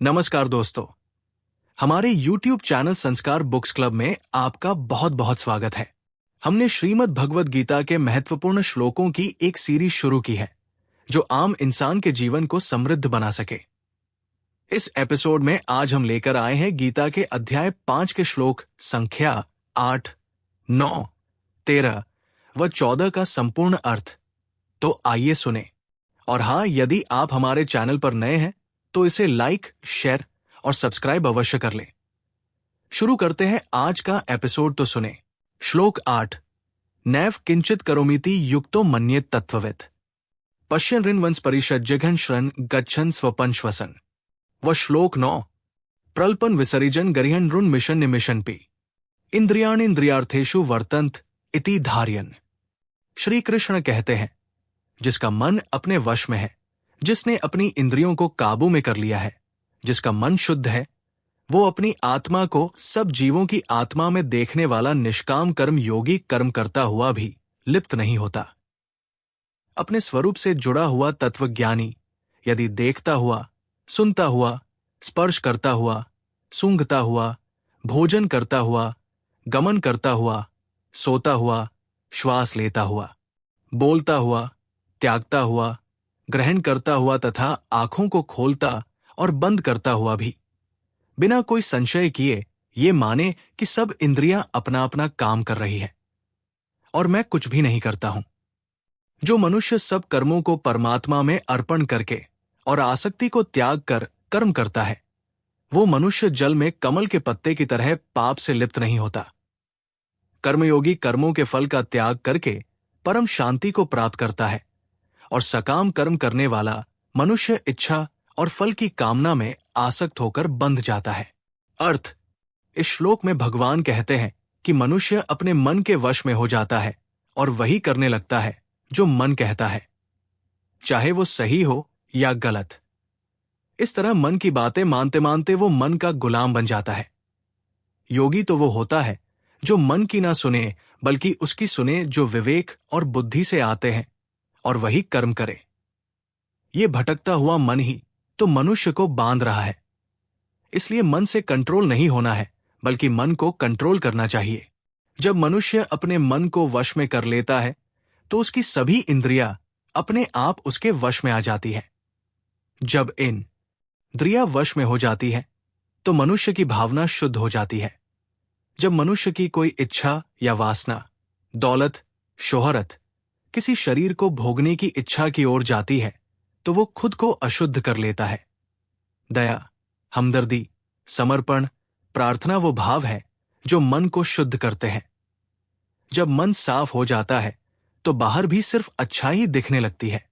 नमस्कार दोस्तों, हमारे YouTube चैनल संस्कार बुक्स क्लब में आपका बहुत बहुत स्वागत है। हमने श्रीमद् भगवद गीता के महत्वपूर्ण श्लोकों की एक सीरीज शुरू की है जो आम इंसान के जीवन को समृद्ध बना सके। इस एपिसोड में आज हम लेकर आए हैं गीता के अध्याय 5 के श्लोक संख्या 8, 9, 13 व 14 का संपूर्ण अर्थ। तो आइए सुने। और हाँ, यदि आप हमारे चैनल पर नए हैं तो इसे लाइक, शेयर और सब्सक्राइब अवश्य कर लें। शुरू करते हैं आज का एपिसोड। तो सुने श्लोक 8। नैव किंचित करोमीति युक्तो मन्येत तत्त्ववित् पश्यन् ऋन्वंस परिषज्जघन श्रन गच्छन् स्वपन श्वसन। व श्लोक 9। प्रल्पन विसर्जन गरिहन ऋण मिशन निमिशन्पि इंद्रियाणि इंद्रियार्थेषु वर्तन्त इति धारयन्। श्री कृष्ण कहते हैं, जिसका मन अपने वश में है, जिसने अपनी इंद्रियों को काबू में कर लिया है, जिसका मन शुद्ध है, वो अपनी आत्मा को सब जीवों की आत्मा में देखने वाला निष्काम कर्म योगी कर्म करता हुआ भी लिप्त नहीं होता। अपने स्वरूप से जुड़ा हुआ तत्वज्ञानी यदि देखता हुआ, सुनता हुआ, स्पर्श करता हुआ, सूंघता हुआ, भोजन करता हुआ, गमन करता हुआ, सोता हुआ, श्वास लेता हुआ, बोलता हुआ, त्यागता हुआ, ग्रहण करता हुआ तथा आंखों को खोलता और बंद करता हुआ भी बिना कोई संशय किए ये माने कि सब इंद्रियां अपना अपना काम कर रही है और मैं कुछ भी नहीं करता हूं। जो मनुष्य सब कर्मों को परमात्मा में अर्पण करके और आसक्ति को त्याग कर कर्म करता है, वो मनुष्य जल में कमल के पत्ते की तरह पाप से लिप्त नहीं होता। कर्मयोगी कर्मों के फल का त्याग करके परम शांति को प्राप्त करता है और सकाम कर्म करने वाला मनुष्य इच्छा और फल की कामना में आसक्त होकर बंध जाता है। अर्थ: इस श्लोक में भगवान कहते हैं कि मनुष्य अपने मन के वश में हो जाता है और वही करने लगता है जो मन कहता है, चाहे वो सही हो या गलत। इस तरह मन की बातें मानते मानते वो मन का गुलाम बन जाता है। योगी तो वो होता है जो मन की ना सुने बल्कि उसकी सुने जो विवेक और बुद्धि से आते हैं और वही कर्म करे। ये भटकता हुआ मन ही तो मनुष्य को बांध रहा है। इसलिए मन से कंट्रोल नहीं होना है बल्कि मन को कंट्रोल करना चाहिए। जब मनुष्य अपने मन को वश में कर लेता है तो उसकी सभी इंद्रियां अपने आप उसके वश में आ जाती है। जब इंद्रियां वश में हो जाती है तो मनुष्य की भावना शुद्ध हो जाती है। जब मनुष्य की कोई इच्छा या वासना, दौलत, शोहरत, किसी शरीर को भोगने की इच्छा की ओर जाती है तो वो खुद को अशुद्ध कर लेता है। दया, हमदर्दी, समर्पण, प्रार्थना वो भाव है जो मन को शुद्ध करते हैं। जब मन साफ हो जाता है तो बाहर भी सिर्फ अच्छा ही दिखने लगती है।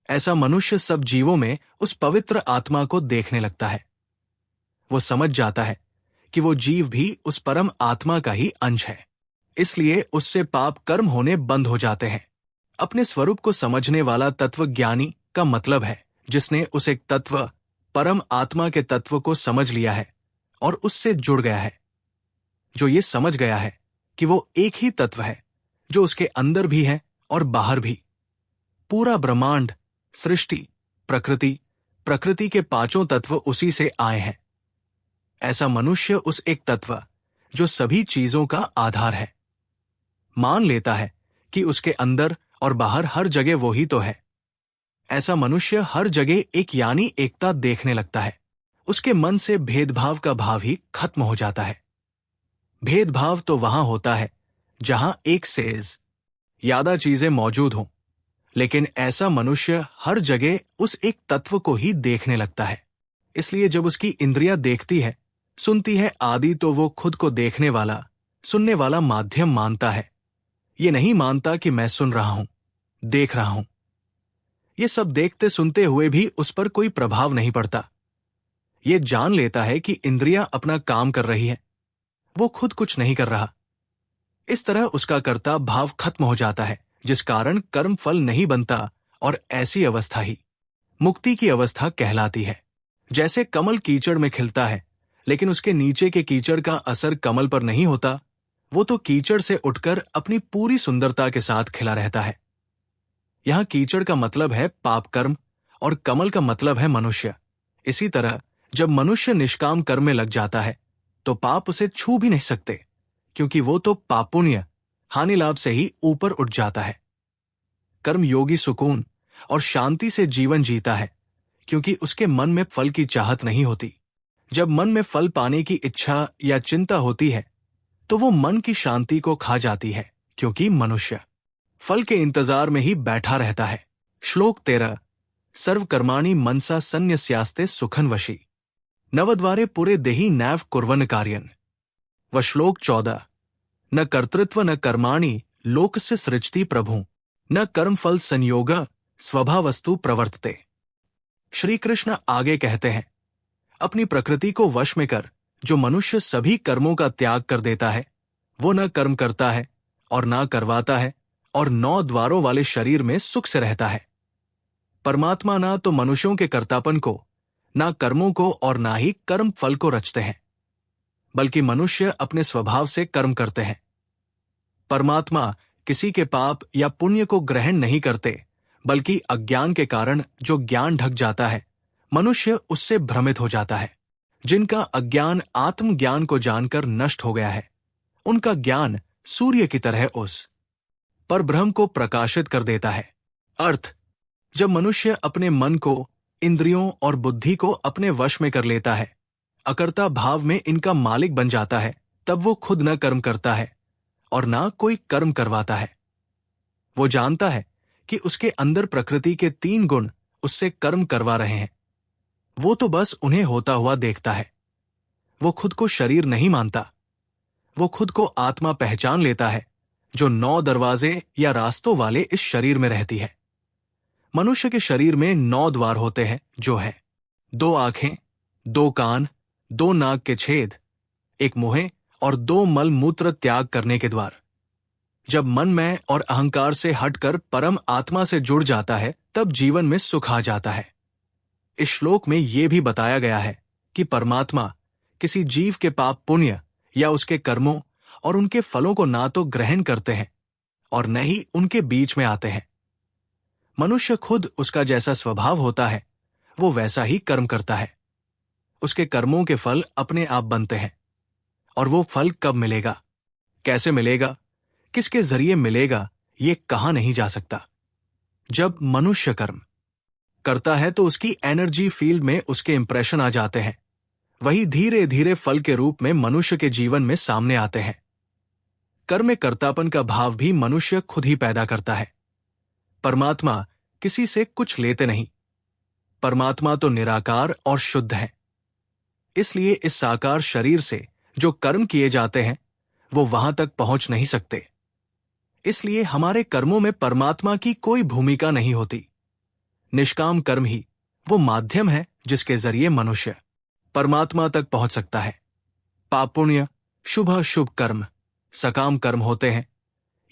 ऐसा मनुष्य सब जीवों में उस पवित्र आत्मा को देखने लगता है। वो समझ जाता है कि वो जीव भी उस परम आत्मा का ही अंश है, इसलिए उससे पाप कर्म होने बंद हो जाते हैं। अपने स्वरूप को समझने वाला तत्वज्ञानी का मतलब है जिसने उस एक तत्व परम आत्मा के तत्व को समझ लिया है और उससे जुड़ गया है। जो ये समझ गया है कि वो एक ही तत्व है जो उसके अंदर भी है और बाहर भी। पूरा ब्रह्मांड, सृष्टि, प्रकृति, प्रकृति के पांचों तत्व उसी से आए हैं। ऐसा मनुष्य उस एक तत्व जो सभी चीजों का आधार है मान लेता है कि उसके अंदर और बाहर हर जगह वो ही तो है। ऐसा मनुष्य हर जगह एक यानी एकता देखने लगता है। उसके मन से भेदभाव का भाव ही खत्म हो जाता है। भेदभाव तो वहां होता है जहां एक सेज ज्यादा चीजें मौजूद हों, लेकिन ऐसा मनुष्य हर जगह उस एक तत्व को ही देखने लगता है। इसलिए जब उसकी इंद्रियां देखती है, सुनती है आदि, तो वो खुद को देखने वाला, सुनने वाला माध्यम मानता है। ये नहीं मानता कि मैं सुन रहा हूं, देख रहा हूं। ये सब देखते सुनते हुए भी उस पर कोई प्रभाव नहीं पड़ता। ये जान लेता है कि इंद्रियां अपना काम कर रही है, वो खुद कुछ नहीं कर रहा। इस तरह उसका कर्ता भाव खत्म हो जाता है, जिस कारण कर्म फल नहीं बनता और ऐसी अवस्था ही मुक्ति की अवस्था कहलाती है। जैसे कमल कीचड़ में खिलता है लेकिन उसके नीचे के कीचड़ का असर कमल पर नहीं होता, वो तो कीचड़ से उठकर अपनी पूरी सुंदरता के साथ खिला रहता है। यहां कीचड़ का मतलब है पाप कर्म और कमल का मतलब है मनुष्य। इसी तरह जब मनुष्य निष्काम कर्म में लग जाता है तो पाप उसे छू भी नहीं सकते, क्योंकि वो तो पाप पुण्य हानि लाभ से ही ऊपर उठ जाता है। कर्मयोगी सुकून और शांति से जीवन जीता है, क्योंकि उसके मन में फल की चाहत नहीं होती। जब मन में फल पाने की इच्छा या चिंता होती है तो वो मन की शांति को खा जाती है, क्योंकि मनुष्य फल के इंतजार में ही बैठा रहता है। श्लोक 13। सर्वकर्माणि मनसा सन्न्यस्यास्ते सुखन वशी नवद्वारे पुरे देहि नैव कुर्वन् कार्यन्। व श्लोक 14। न कर्तृत्व न कर्माणि लोकस्य सृजति प्रभु न कर्मफल संयोग स्वभावस्तु प्रवर्तते। श्री कृष्ण आगे कहते हैं, अपनी प्रकृति को वश में कर जो मनुष्य सभी कर्मों का त्याग कर देता है, वो न कर्म करता है और ना करवाता है और 9 द्वारों वाले शरीर में सुख से रहता है। परमात्मा ना तो मनुष्यों के कर्तापन को, ना कर्मों को और ना ही कर्म फल को रचते हैं, बल्कि मनुष्य अपने स्वभाव से कर्म करते हैं। परमात्मा किसी के पाप या पुण्य को ग्रहण नहीं करते, बल्कि अज्ञान के कारण जो ज्ञान ढक जाता है, मनुष्य उससे भ्रमित हो जाता है। जिनका अज्ञान आत्मज्ञान को जानकर नष्ट हो गया है, उनका ज्ञान सूर्य की तरह उस परब्रह्म को प्रकाशित कर देता है। अर्थ, जब मनुष्य अपने मन को, इंद्रियों और बुद्धि को अपने वश में कर लेता है, अकर्ता भाव में इनका मालिक बन जाता है, तब वो खुद न कर्म करता है और ना कोई कर्म करवाता है। वो जानता है कि उसके अंदर प्रकृति के 3 गुण उससे कर्म करवा रहे हैं। वो तो बस उन्हें होता हुआ देखता है। वो खुद को शरीर नहीं मानता। वो खुद को आत्मा पहचान लेता है, जो 9 दरवाजे या रास्तों वाले इस शरीर में रहती है। मनुष्य के शरीर में 9 द्वार होते हैं, जो है 2 आंखें, 2 कान, 2 नाक के छेद, 1 मुंह और 2 मल मूत्र त्याग करने के द्वार। जब मन में और अहंकार से हटकर परम आत्मा से जुड़ जाता है, तब जीवन में सुख आ जाता है। इस श्लोक में यह भी बताया गया है कि परमात्मा किसी जीव के पाप पुण्य या उसके कर्मों और उनके फलों को ना तो ग्रहण करते हैं और न ही उनके बीच में आते हैं। मनुष्य खुद उसका जैसा स्वभाव होता है, वो वैसा ही कर्म करता है। उसके कर्मों के फल अपने आप बनते हैं, और वो फल कब मिलेगा, कैसे मिलेगा, किसके जरिए मिलेगा, ये कहा नहीं जा सकता। जब मनुष्य कर्म करता है तो उसकी एनर्जी फील्ड में उसके इंप्रेशन आ जाते हैं। वही धीरे धीरे फल के रूप में मनुष्य के जीवन में सामने आते हैं। कर्म में कर्तापन का भाव भी मनुष्य खुद ही पैदा करता है। परमात्मा किसी से कुछ लेते नहीं। परमात्मा तो निराकार और शुद्ध है। इसलिए इस साकार शरीर से जो कर्म किए जाते हैं, वो वहां तक पहुंच नहीं सकते। इसलिए हमारे कर्मों में परमात्मा की कोई भूमिका नहीं होती। निष्काम कर्म ही वो माध्यम है जिसके जरिए मनुष्य परमात्मा तक पहुंच सकता है। पाप पुण्य, शुभ अशुभ कर्म सकाम कर्म होते हैं,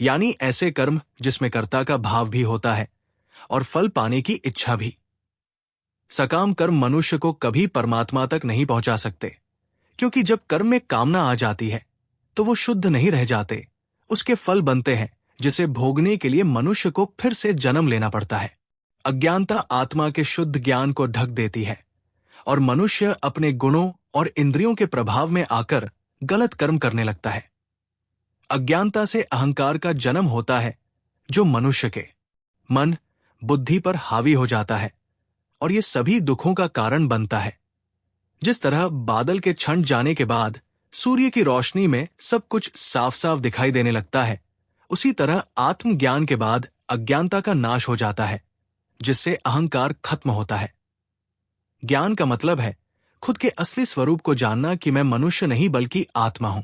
यानी ऐसे कर्म जिसमें कर्ता का भाव भी होता है और फल पाने की इच्छा भी। सकाम कर्म मनुष्य को कभी परमात्मा तक नहीं पहुंचा सकते, क्योंकि जब कर्म में कामना आ जाती है तो वो शुद्ध नहीं रह जाते। उसके फल बनते हैं, जिसे भोगने के लिए मनुष्य को फिर से जन्म लेना पड़ता है। अज्ञानता आत्मा के शुद्ध ज्ञान को ढक देती है और मनुष्य अपने गुणों और इंद्रियों के प्रभाव में आकर गलत कर्म करने लगता है। अज्ञानता से अहंकार का जन्म होता है, जो मनुष्य के मन, बुद्धि पर हावी हो जाता है और ये सभी दुखों का कारण बनता है। जिस तरह बादल के छंट जाने के बाद सूर्य की रोशनी में सब कुछ साफ साफ दिखाई देने लगता है, उसी तरह आत्मज्ञान के बाद अज्ञानता का नाश हो जाता है, जिससे अहंकार खत्म होता है। ज्ञान का मतलब है खुद के असली स्वरूप को जानना कि मैं मनुष्य नहीं बल्कि आत्मा हूं।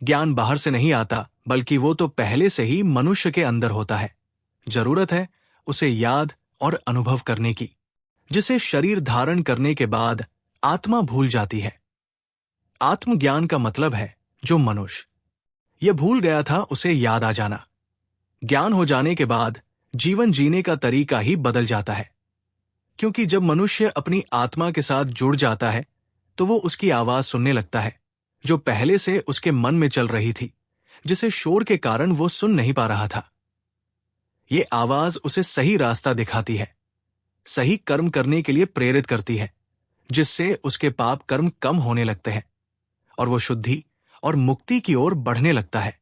ज्ञान बाहर से नहीं आता, बल्कि वो तो पहले से ही मनुष्य के अंदर होता है। जरूरत है उसे याद और अनुभव करने की, जिसे शरीर धारण करने के बाद आत्मा भूल जाती है। आत्मज्ञान का मतलब है जो मनुष्य यह भूल गया था उसे याद आ जाना। ज्ञान हो जाने के बाद जीवन जीने का तरीका ही बदल जाता है, क्योंकि जब मनुष्य अपनी आत्मा के साथ जुड़ जाता है तो वो उसकी आवाज सुनने लगता है, जो पहले से उसके मन में चल रही थी, जिसे शोर के कारण वो सुन नहीं पा रहा था। ये आवाज उसे सही रास्ता दिखाती है, सही कर्म करने के लिए प्रेरित करती है, जिससे उसके पाप कर्म कम होने लगते हैं और वो शुद्धि और मुक्ति की ओर बढ़ने लगता है।